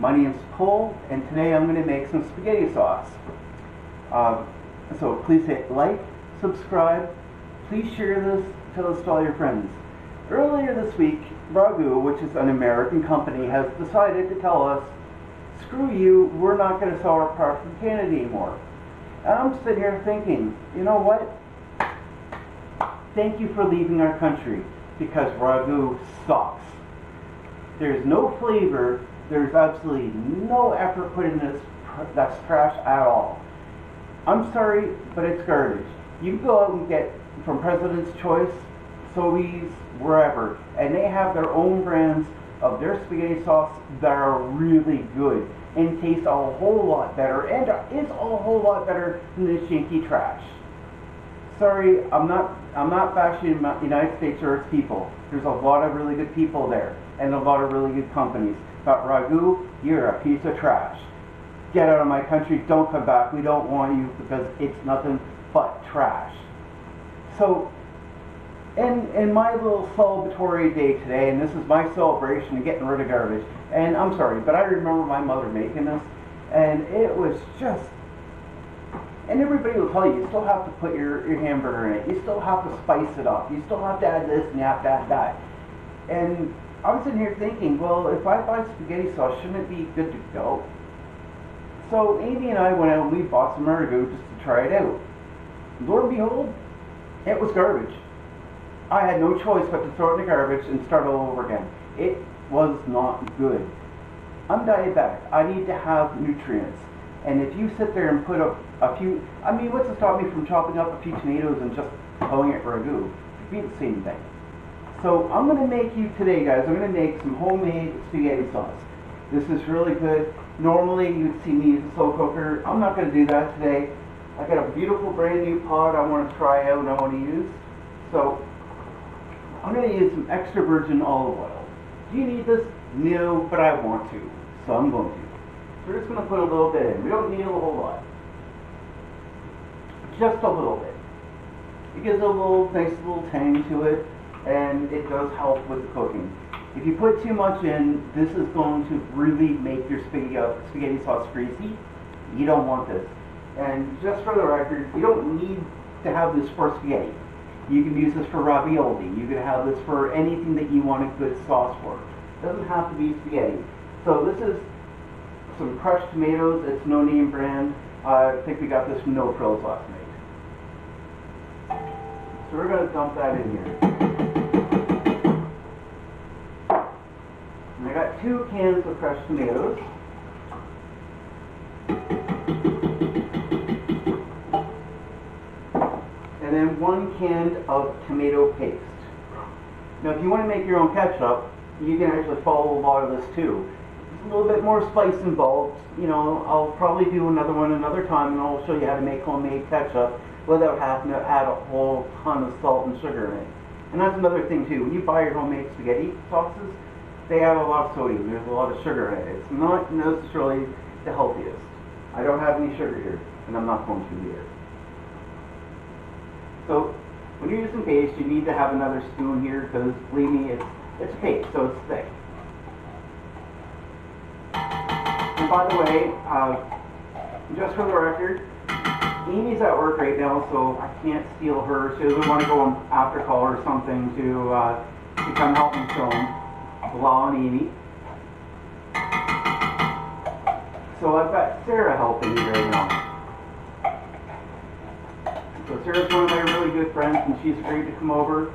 My name's Paul, and today I'm going to make some spaghetti sauce. So please hit like, subscribe, please share this, tell this to all your friends. Earlier this week, Ragu, which is an American company, has decided to tell us, screw you, we're not going to sell our product in Canada anymore. And I'm sitting here thinking, you know what? Thank you for leaving our country, because Ragu sucks. There's no flavor, there's absolutely no effort put in this. That's trash at all. I'm sorry, but it's garbage. You can go out and get from President's Choice, Sobeys, wherever, and they have their own brands of their spaghetti sauce that are really good and taste a whole lot better and is a whole lot better than this stinky trash. Sorry, I'm not bashing the United States or its people. There's a lot of really good people there and a lot of really good companies. But Ragu, you're a piece of trash. Get out of my country, don't come back, we don't want you because it's nothing but trash. So, in my little celebratory day today, and this is my celebration of getting rid of garbage, and I'm sorry, but I remember my mother making this, and it was just, and everybody will tell you, you still have to put your hamburger in it, you still have to spice it up, you still have to add this and you have to add that. And I was sitting here thinking, well, if I buy spaghetti sauce, shouldn't it be good to go? So Amy and I went out and we bought some Ragu just to try it out. Lord and behold, it was garbage. I had no choice but to throw it in the garbage and start all over again. It was not good. I'm diabetic. I need to have nutrients. And if you sit there and put up a few, I mean, what's to stop me from chopping up a few tomatoes and just calling it Ragu? It'd be the same thing. So I'm going to make you today, guys, I'm going to make some homemade spaghetti sauce. This is really good. Normally you'd see me use a slow cooker. I'm not going to do that today. I got a beautiful brand new pot I want to try out and I want to use. So I'm going to use some extra virgin olive oil. Do you need this? No, but I want to. So I'm going to. We're just going to put a little bit in. We don't need a whole lot. Just a little bit. It gives a little nice little tang to it, and it does help with the cooking. If you put too much in, this is going to really make your spaghetti sauce greasy. You don't want this. And just for the record, you don't need to have this for spaghetti. You can use this for ravioli. You can have this for anything that you want a good sauce for. It doesn't have to be spaghetti. So this is some crushed tomatoes. It's no name brand. I think we got this from No Frills last night. So we're going to dump that in here. And I got 2 cans of crushed tomatoes. And then 1 can of tomato paste. Now if you want to make your own ketchup, you can actually follow a lot of this too. There's a little bit more spice involved. You know, I'll probably do another one another time and I'll show you how to make homemade ketchup without having to add a whole ton of salt and sugar in it. And that's another thing too. When you buy your homemade spaghetti sauces, they have a lot of sodium. There's a lot of sugar in it. It's not necessarily the healthiest. I don't have any sugar here, and I'm not going to either. So when you're using paste, you need to have another spoon here because, believe me, it's paste, so it's thick. And by the way, just for the record, Amy's at work right now, so I can't steal her. She doesn't want to go on after call or something to come help me film. Blah on Amy. So I've got Sarah helping me right now. So Sarah's one of my really good friends, and she's agreed to come over.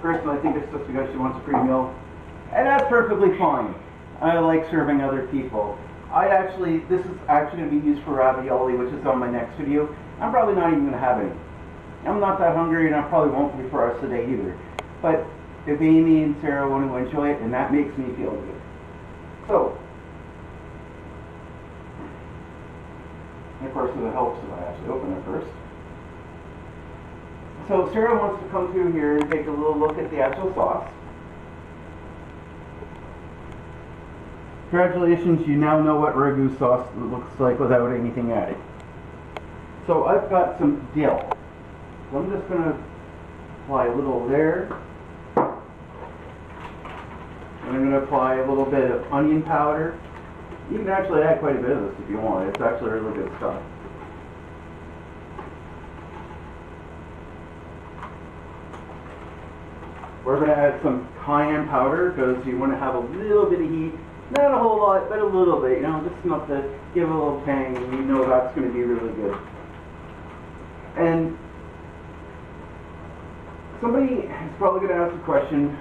Personally, I think it's just because she wants a free meal, and that's perfectly fine. I like serving other people. This is actually going to be used for ravioli, which is on my next video. I'm probably not even going to have any. I'm not that hungry, and I probably won't be for us today either. But if Amy and Sarah want to enjoy it, and that makes me feel good. So, and of course it helps if I actually open it first. So Sarah wants to come through here and take a little look at the actual sauce. Congratulations, you now know what Ragu sauce looks like without anything added. So I've got some dill. So I'm just going to apply a little there. And I'm going to apply a little bit of onion powder. You can actually add quite a bit of this if you want. It's actually really good stuff. We're going to add some cayenne powder because you want to have a little bit of heat. Not a whole lot, but a little bit, you know, just enough to give a little tang, and you know that's going to be really good. And somebody is probably going to ask the question,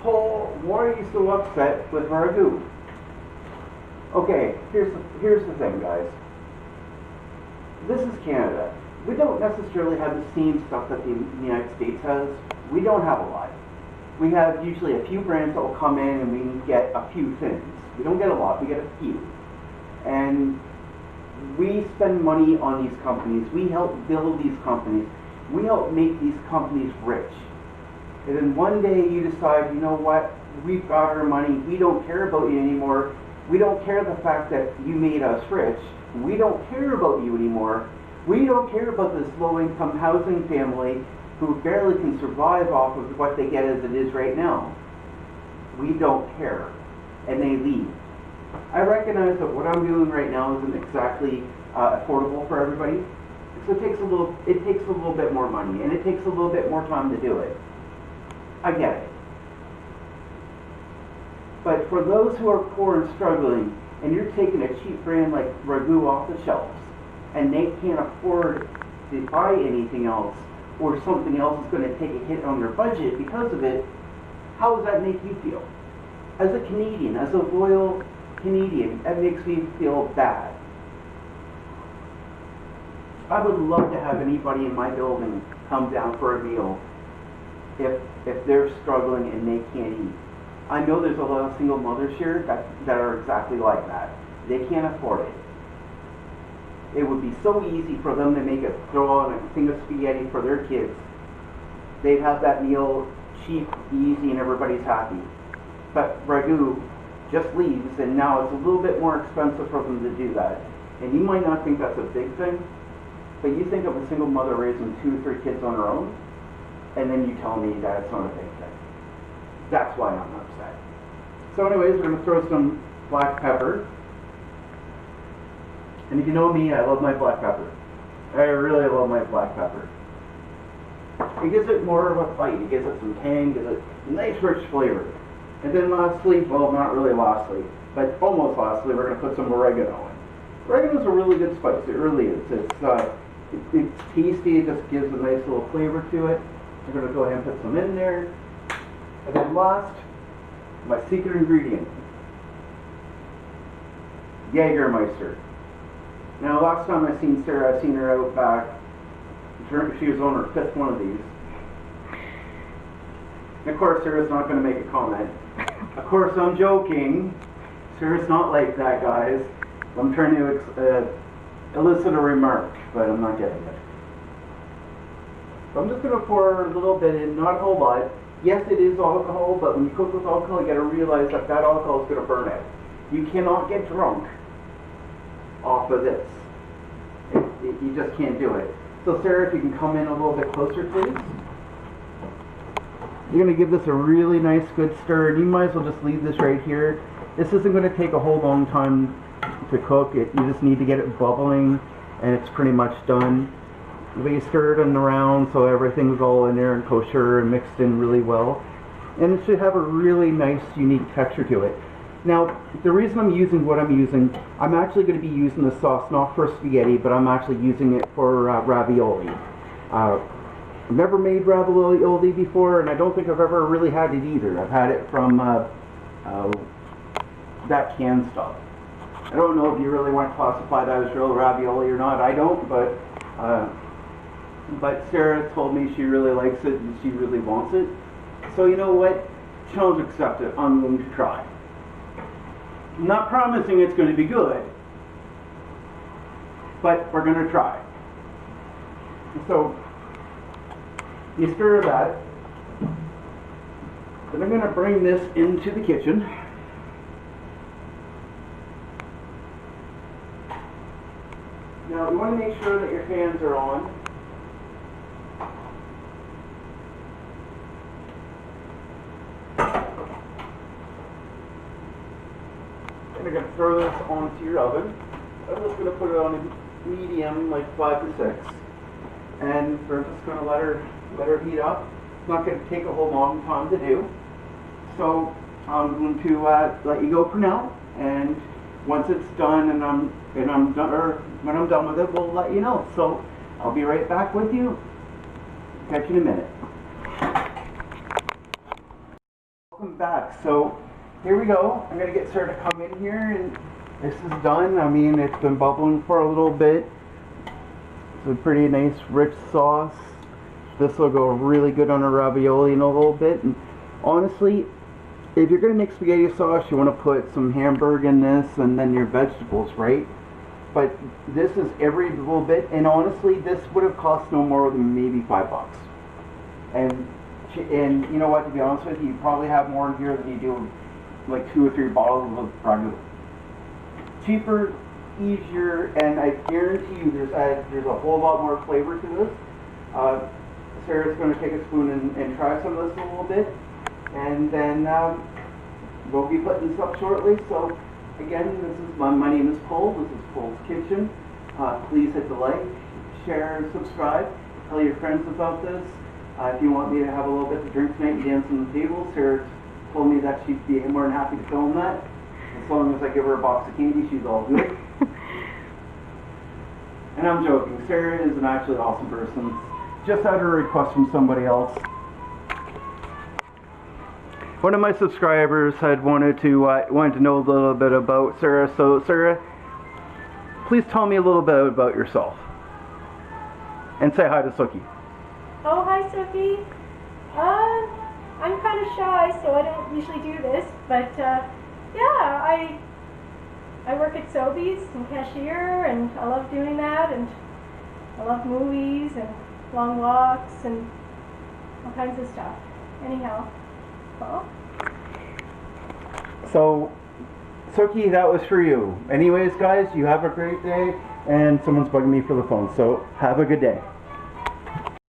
Paul, why are you so upset with Ragu? Okay, here's the thing, guys. This is Canada. We don't necessarily have the same stuff that the United States has. We don't have a lot. We have usually a few brands that will come in and we get a few things. We don't get a lot, we get a few. And we spend money on these companies. We help build these companies. We help make these companies rich. And then one day you decide, you know what, we've got our money, we don't care about you anymore. We don't care the fact that you made us rich. We don't care about you anymore. We don't care about this low-income housing family who barely can survive off of what they get as it is right now. We don't care. And they leave. I recognize that what I'm doing right now isn't exactly affordable for everybody. So it takes a little bit more money, and it takes a little bit more time to do it. I get it. But for those who are poor and struggling, and you're taking a cheap brand like Ragu off the shelves, and they can't afford to buy anything else, or something else is going to take a hit on their budget because of it, how does that make you feel? As a Canadian, as a loyal Canadian, that makes me feel bad. I would love to have anybody in my building come down for a meal if they're struggling and they can't eat. I know there's a lot of single mothers here that are exactly like that. They can't afford it. It would be so easy for them to throw on a thing of spaghetti for their kids. They'd have that meal cheap, easy, and everybody's happy. But Ragu just leaves, and now it's a little bit more expensive for them to do that. And you might not think that's a big thing, but you think of a single mother raising 2 or 3 kids on her own, and then you tell me that it's not a big thing. That's why I'm upset. So anyways, we're going to throw some black pepper. And if you know me, I love my black pepper. I really love my black pepper. It gives it more of a bite. It gives it some tang, gives it a nice rich flavor. And then lastly, well, not really lastly, but almost lastly, we're going to put some oregano in. Oregano is a really good spice. It really is. It's tasty. It just gives a nice little flavor to it. We're going to go ahead and put some in there. And then last, my secret ingredient, Jägermeister. Now, last time I seen Sarah, I seen her out back. She was on her 5th one of these. And of course, Sarah's not going to make a comment. Of course, I'm joking. Sarah's not like that, guys. I'm trying to elicit a remark, but I'm not getting it. So I'm just going to pour a little bit in, not a whole lot. Yes, it is alcohol, but when you cook with alcohol, you got to realize that alcohol is going to burn out. You cannot get drunk off of this. You just can't do it. So Sarah, if you can come in a little bit closer, please. You're going to give this a really nice good stir, and you might as well just leave this right here. This isn't going to take a whole long time to cook. You just need to get it bubbling, and it's pretty much done. We stir it around so everything's all in there and kosher and mixed in really well. And it should have a really nice, unique texture to it. Now, the reason I'm using what I'm using, I'm actually going to be using the sauce not for spaghetti, but I'm actually using it for ravioli. I've never made ravioli before, and I don't think I've ever really had it either. I've had it from that canned stuff. I don't know if you really want to classify that as real ravioli or not. I don't, but Sarah told me she really likes it and she really wants it. So you know what? Challenge accepted. I'm going to try. I'm not promising it's going to be good, but we're going to try. So you stir that. Then I'm going to bring this into the kitchen. Now you want to make sure that your fans are on. throw this onto your oven. I'm just going to put it on a medium, like 5 to 6. And we're just going to let her heat up. It's not going to take a whole long time to do. So I'm going to let you go for now. And once it's done and I'm done, or when I'm done with it, we'll let you know. So I'll be right back with you. Catch you in a minute. Welcome back. So here we go. I'm going to get Sarah to come in here, and this is done. I mean, it's been bubbling for a little bit. It's a pretty nice rich sauce. This will go really good on a ravioli in a little bit. And honestly, if you're going to make spaghetti sauce, you want to put some hamburger in this and then your vegetables, right? But this is every little bit, and honestly, this would have cost no more than maybe $5. And you know what, to be honest with you, you probably have more in here than you do like 2 or 3 bottles of Ragu. Cheaper, easier, and I guarantee you there's a whole lot more flavor to this. Sarah's going to take a spoon and try some of this a little bit, and then we'll be putting this up shortly. So again, this is my name is Paul. This is Paul's Kitchen. Please hit the like, share, and subscribe. Tell your friends about this. If you want me to have a little bit to drink tonight and dance on the table, Sarah told me that she'd be more than happy to film that. As long as I give her a box of candy, she's all good. And I'm joking. Sarah is an actually awesome person. Just had a request from somebody else. One of my subscribers had wanted to know a little bit about Sarah. So Sarah, please tell me a little bit about yourself. And say hi to Suki. Oh, hi, Suki. I'm kind of shy, so I don't usually do this, but yeah, I work at Sobeys and cashier, and I love doing that, and I love movies and long walks and all kinds of stuff. Anyhow, Paul? So, Suki, that was for you. Anyways, guys, you have a great day, and someone's bugging me for the phone, so have a good day.